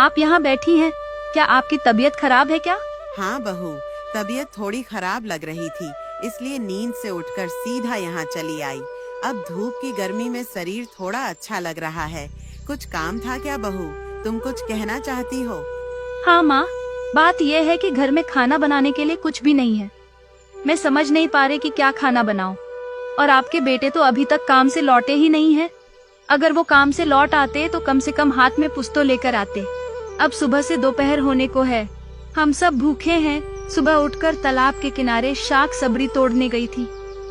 आप यहाँ बैठी हैं, क्या आपकी तबीयत खराब है क्या? हाँ बहू, तबीयत थोड़ी खराब लग रही थी, इसलिए नींद से उठकर सीधा यहाँ चली आई। अब धूप की गर्मी में शरीर थोड़ा अच्छा लग रहा है। कुछ काम था क्या बहू? तुम कुछ कहना चाहती हो? हाँ माँ, बात यह है कि घर में खाना बनाने के लिए कुछ भी नहीं है। मैं समझ नहीं पा रही कि क्या खाना बनाऊं। और आपके बेटे तो अभी तक काम से लौटे ही नहीं हैं। अगर वो काम से लौट आते तो कम से कम हाथ में कुछ तो लेकर आते। अब सुबह से दोपहर होने को है, हम सब भूखे हैं। सुबह उठकर तालाब के किनारे शाक सब्री तोड़ने गई थी।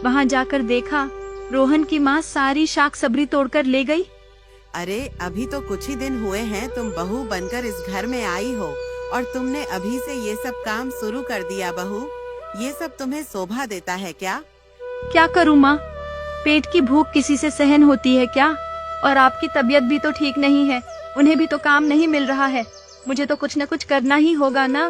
वहाँ जाकर देखा रोहन की माँ सारी शाक सब्री तोड़कर ले गई। अरे अभी तो कुछ ही दिन हुए हैं तुम बहू बनकर इस घर में आई हो और तुमने अभी से ये सब काम शुरू कर दिया। बहू, ये सब तुम्हें शोभा देता है क्या? क्या करूँ माँ, पेट की भूख किसी से सहन होती है क्या? और आपकी तबीयत भी तो ठीक नहीं है, उन्हें भी तो काम नहीं मिल रहा है। मुझे तो कुछ न कुछ करना ही होगा ना।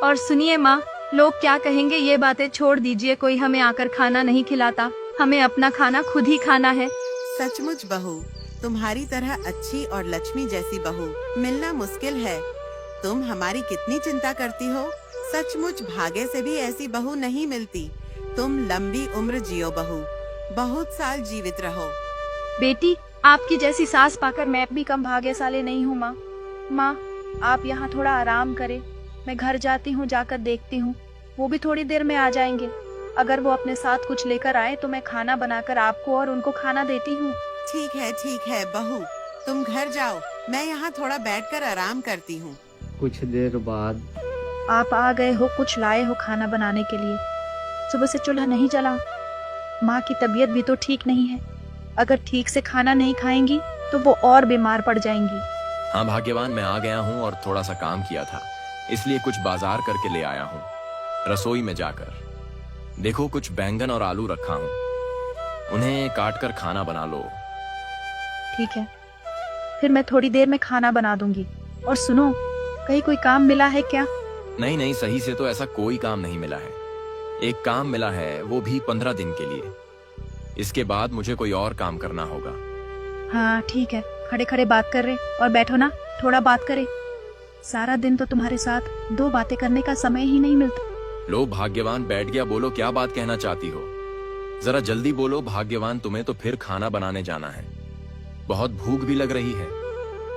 और सुनिए माँ, लोग क्या कहेंगे ये बातें छोड़ दीजिए। कोई हमें आकर खाना नहीं खिलाता, हमें अपना खाना खुद ही खाना है। सचमुच बहू, तुम्हारी तरह अच्छी और लक्ष्मी जैसी बहू मिलना मुश्किल है। तुम हमारी कितनी चिंता करती हो। सचमुच भाग्य से भी ऐसी बहू नहीं मिलती। तुम लंबी उम्र जियो बहू, बहुत साल जीवित रहो। बेटी, आपकी जैसी सास पाकर मैं भी कम भाग्यशाली नहीं हूँ माँ। माँ, आप यहाँ थोड़ा आराम करें, मैं घर जाती हूँ, जाकर देखती हूँ। वो भी थोड़ी देर में आ जाएंगे। अगर वो अपने साथ कुछ लेकर आए तो मैं खाना बनाकर आपको और उनको खाना देती हूँ। ठीक है बहू, तुम घर जाओ, मैं यहाँ थोड़ा बैठकर आराम करती हूँ। कुछ देर बाद आप आ गए हो, कुछ लाए हो खाना बनाने के लिए। सुबह से चूल्हा नहीं जला। माँ की तबीयत भी तो ठीक नहीं है। अगर ठीक से खाना नहीं खाएंगी तो वो और बीमार पड़ जाएंगी। हाँ भाग्यवान, मैं आ गया हूँ और थोड़ा सा काम किया था, इसलिए कुछ बाजार करके ले आया हूँ। रसोई में जाकर देखो, कुछ बैंगन और आलू रखा हूँ, उन्हें काट कर खाना बना लो। ठीक है, फिर मैं थोड़ी देर में खाना बना दूंगी। और सुनो, कहीं कोई काम मिला है क्या? नहीं, सही से तो ऐसा कोई काम नहीं मिला है। एक काम मिला है, वो भी 15 दिन के लिए। इसके बाद मुझे कोई और काम करना होगा। हाँ ठीक है, खड़े खड़े बात कर रहे और बैठो ना, थोड़ा बात करें। सारा दिन तो तुम्हारे साथ दो बातें करने का समय ही नहीं मिलता। लो भाग्यवान, बैठ गया, बोलो क्या बात कहना चाहती हो। जरा जल्दी बोलो भाग्यवान, तुम्हें तो फिर खाना बनाने जाना है, बहुत भूख भी लग रही है।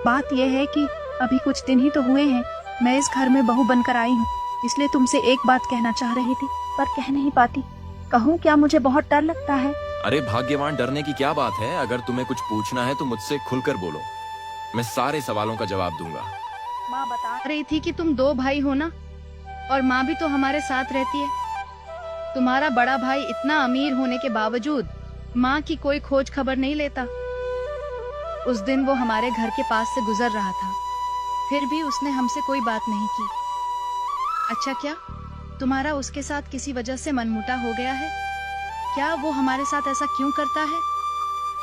बात यह है कि अभी कुछ दिन ही तो हुए हैं मैं इस घर में बहू बनकर आई हूँ, इसलिए तुमसे एक बात कहना चाह रही थी पर कह नहीं पाती। कहूँ क्या? मुझे बहुत डर लगता है। अरे भाग्यवान, डरने की क्या बात है। अगर तुम्हें कुछ पूछना है तो मुझसे खुलकर बोलो, मैं सारे सवालों का जवाब दूंगा। माँ बता रही थी कि तुम दो भाई हो ना, और माँ भी तो हमारे साथ रहती है। तुम्हारा बड़ा भाई इतना अमीर होने के बावजूद माँ की कोई खोज खबर नहीं लेता। उस दिन वो हमारे घर के पास से गुजर रहा था, फिर भी उसने हमसे कोई बात नहीं की। अच्छा, क्या तुम्हारा उसके साथ किसी वजह से मनमुटाव हो गया है क्या? वो हमारे साथ ऐसा क्यों करता है?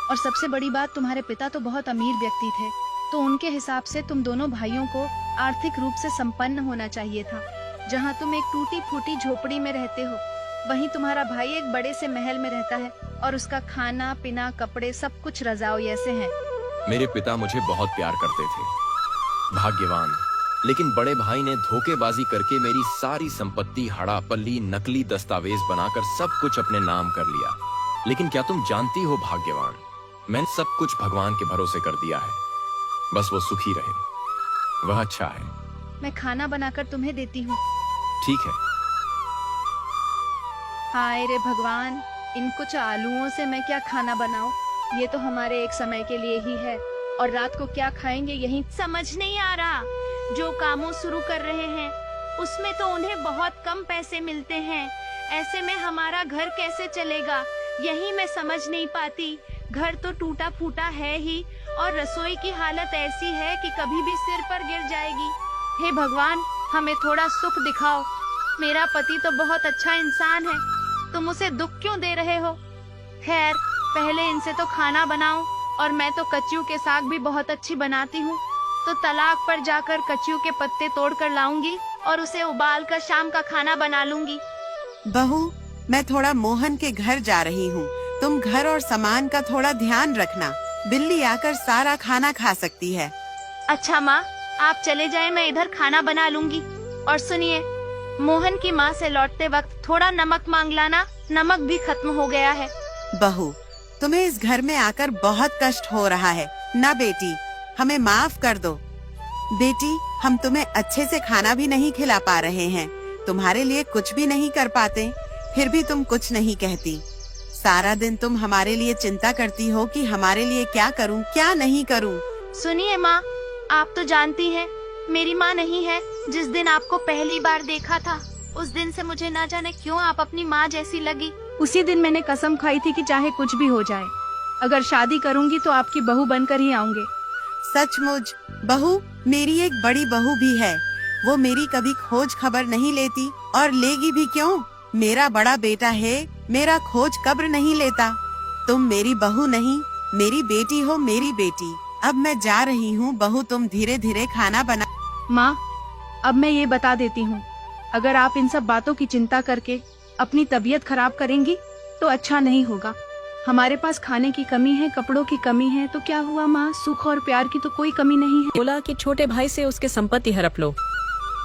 और सबसे बड़ी बात, तुम्हारे पिता तो बहुत अमीर व्यक्ति थे, तो उनके हिसाब से तुम दोनों भाइयों को आर्थिक रूप से संपन्न होना चाहिए था। जहाँ तुम एक टूटी फूटी झोपड़ी में रहते हो, वहीं तुम्हारा भाई एक बड़े से महल में रहता है और उसका खाना पीना कपड़े सब कुछ रजाओ ऐसे हैं। मेरे पिता मुझे बहुत प्यार करते थे भाग्यवान, लेकिन बड़े भाई ने धोखेबाजी करके मेरी सारी संपत्ति हड़ा पल्ली नकली दस्तावेज बनाकर सब कुछ अपने नाम कर लिया। लेकिन क्या तुम जानती हो भाग्यवान, मैंने सब कुछ भगवान के भरोसे कर दिया है, बस वो सुखी रहे, वह अच्छा है। मैं खाना बनाकर तुम्हें देती हूँ। ठीक है। हाय रे भगवान, इन कुछ आलूओं से मैं क्या खाना बनाऊं? ये तो हमारे एक समय के लिए ही है, और रात को क्या खाएंगे यही समझ नहीं आ रहा। जो कामों शुरू कर रहे हैं उसमें तो उन्हें बहुत कम पैसे मिलते हैं। ऐसे में हमारा घर कैसे चलेगा, यही मैं समझ नहीं पाती। घर तो टूटा फूटा है ही, और रसोई की हालत ऐसी है कि कभी भी सिर पर गिर जाएगी। हे भगवान, हमें थोड़ा सुख दिखाओ। मेरा पति तो बहुत अच्छा इंसान है, तुम उसे दुख क्यों दे रहे हो? खैर, पहले इनसे तो खाना बनाओ, और मैं तो कच्चियों के साग भी बहुत अच्छी बनाती हूँ, तो तालाब पर जाकर कच्चियों के पत्ते तोड़ कर लाऊंगी और उसे उबाल कर शाम का खाना बना लूंगी। बहू, मैं थोड़ा मोहन के घर जा रही हूँ, तुम घर और सामान का थोड़ा ध्यान रखना। बिल्ली आकर सारा खाना खा सकती है। अच्छा माँ, आप चले जाएं, मैं इधर खाना बना लूंगी। और सुनिए, मोहन की माँ से लौटते वक्त थोड़ा नमक मांग लाना, नमक भी खत्म हो गया है। बहू, तुम्हें इस घर में आकर बहुत कष्ट हो रहा है ना बेटी, हमें माफ कर दो। बेटी, हम तुम्हें अच्छे से खाना भी नहीं खिला पा रहे हैं, तुम्हारे लिए कुछ भी नहीं कर पाते, फिर भी तुम कुछ नहीं कहती। सारा दिन तुम हमारे लिए चिंता करती हो कि हमारे लिए क्या करूं, क्या नहीं करूं। सुनिए माँ, आप तो जानती हैं मेरी माँ नहीं है। जिस दिन आपको पहली बार देखा था, उस दिन से मुझे ना जाने क्यों आप अपनी माँ जैसी लगी। उसी दिन मैंने कसम खाई थी कि चाहे कुछ भी हो जाए, अगर शादी करूंगी तो आपकी बहू बनकर ही आऊंगी। सचमुच बहू, मेरी एक बड़ी बहू भी है, वो मेरी कभी खोज खबर नहीं लेती और लेगी भी क्यों। मेरा बड़ा बेटा है, मेरा खोज खबर नहीं लेता। तुम मेरी बहू नहीं, मेरी बेटी हो, मेरी बेटी। अब मैं जा रही हूँ बहू, तुम धीरे धीरे खाना बना। माँ, अब मैं ये बता देती हूँ, अगर आप इन सब बातों की चिंता करके अपनी तबीयत खराब करेंगी तो अच्छा नहीं होगा। हमारे पास खाने की कमी है, कपड़ों की कमी है, तो क्या हुआ माँ, सुख और प्यार की तो कोई कमी नहीं है। बोला कि छोटे भाई से उसके संपत्ति हड़प लो,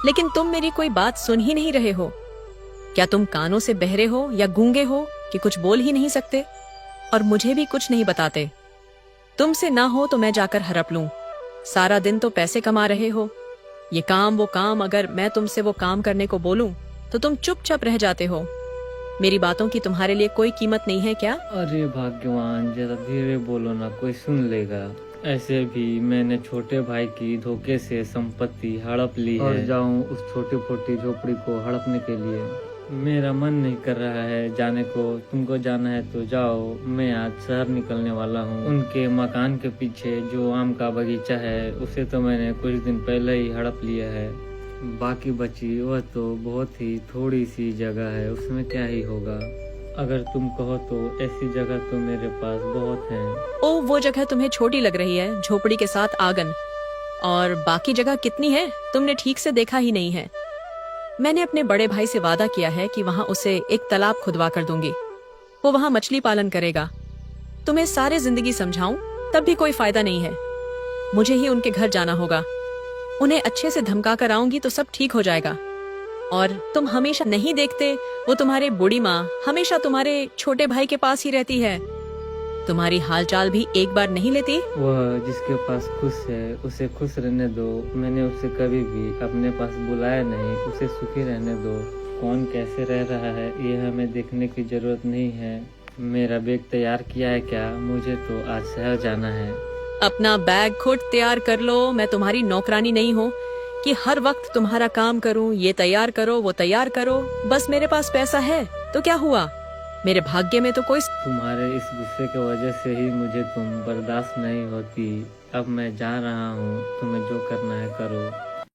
लेकिन तुम मेरी कोई बात सुन ही नहीं रहे हो। क्या तुम कानों से बहरे हो या गूंगे हो कि कुछ बोल ही नहीं सकते और मुझे भी कुछ नहीं बताते? तुमसे ना हो तो मैं जाकर हड़प लूं। सारा दिन तो पैसे कमा रहे हो, ये काम वो काम, अगर मैं तुमसे वो काम करने को बोलूं तो तुम चुपचाप रह जाते हो। मेरी बातों की तुम्हारे लिए कोई कीमत नहीं है क्या? अरे भाग्यवान, जरा धीरे बोलो ना, कोई सुन लेगा। ऐसे भी मैंने छोटे भाई की धोखे से संपत्ति हड़प ली है और जाऊं उस छोटी फोटी झोपड़ी को हड़पने के लिए। मेरा मन नहीं कर रहा है जाने को। तुमको जाना है तो जाओ, मैं आज शहर निकलने वाला हूँ। उनके मकान के पीछे जो आम का बगीचा है, उसे तो मैंने कुछ दिन पहले ही हड़प लिया है। बाकी बची वह तो बहुत ही थोड़ी सी जगह है, उसमें क्या ही होगा। अगर तुम कहो तो ऐसी जगह तो मेरे पास बहुत है। ओ, वो जगह तुम्हें छोटी लग रही है, झोपड़ी के साथ आंगन। और बाकी जगह कितनी है तुमने ठीक से देखा ही नहीं है। मैंने अपने बड़े भाई से वादा किया है कि वहाँ उसे एक तालाब खुदवा कर दूंगी, वो वहाँ मछली पालन करेगा। तुम्हें सारे जिंदगी समझाऊं तब भी कोई फायदा नहीं है। मुझे ही उनके घर जाना होगा, उन्हें अच्छे से धमका कर आऊंगी तो सब ठीक हो जाएगा। और तुम हमेशा नहीं देखते, वो तुम्हारे बूढ़ी माँ हमेशा तुम्हारे छोटे भाई के पास ही रहती है, तुम्हारी हालचाल भी एक बार नहीं लेती। वह जिसके पास खुश है उसे खुश रहने दो। मैंने उसे कभी भी अपने पास बुलाया नहीं, उसे सुखी रहने दो। कौन कैसे रह रहा है ये हमें देखने की जरूरत नहीं है। मेरा बैग तैयार किया है क्या? मुझे तो आज शहर जाना है। अपना बैग खुद तैयार कर लो, मैं तुम्हारी नौकरानी नहीं हूँ कि हर वक्त तुम्हारा काम करूँ, ये तैयार करो वो तैयार करो। बस मेरे पास पैसा है तो क्या हुआ, मेरे भाग्य में तो कोई। तुम्हारे इस गुस्से की वजह से ही मुझे तुम बर्दाश्त नहीं होती। अब मैं जा रहा हूँ, तुम्हें जो करना है करो।